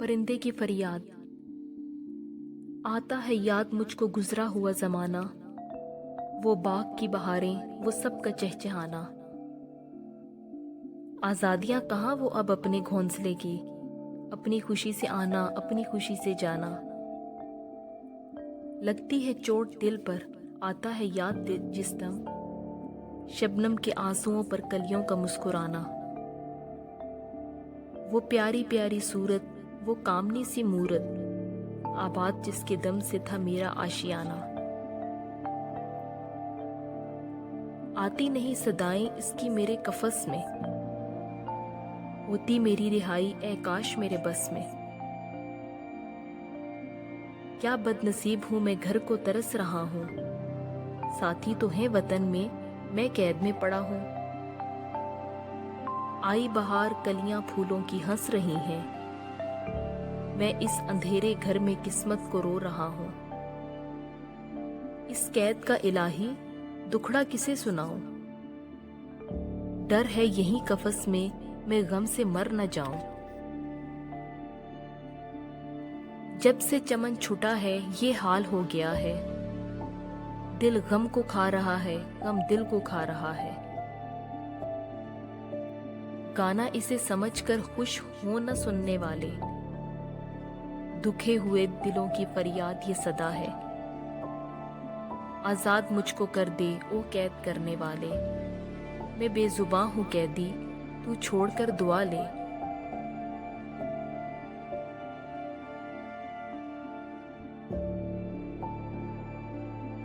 परिंदे की फरियाद। आता है याद मुझको गुजरा हुआ जमाना, वो बाग की बहारें, वो सब का चहचहाना। आजादियां कहाँ वो अब अपने घोंसले की, अपनी खुशी से आना, अपनी खुशी से जाना। लगती है चोट दिल पर, आता है याद जिस दम, शबनम के आंसुओं पर कलियों का मुस्कुराना। वो प्यारी प्यारी सूरत, वो कामनी सी मूरत, आबाद जिसके दम से था मेरा आशियाना। आती नहीं सदाएं इसकी मेरे कफस में, होती मेरी रिहाई ए काश मेरे बस में। क्या बदनसीब हूं मैं घर को तरस रहा हूं, साथी तो है वतन में, मैं कैद में पड़ा हूं। आई बहार कलियां फूलों की हंस रही हैं, मैं इस अंधेरे घर में किस्मत को रो रहा हूं। इस कैद का इलाही दुखड़ा किसे सुनाऊं, डर है यहीं कफस में मैं गम से मर न जाऊं। जब से चमन छूटा है ये हाल हो गया है, दिल गम को खा रहा है, गम दिल को खा रहा है। गाना इसे समझकर खुश हो न सुनने वाले, दुखे हुए दिलों की फरियाद ये सदा है। आजाद मुझको कर दे ओ कैद करने वाले, मैं बेजुबां हूँ कैदी, तू छोड़कर दुआ ले।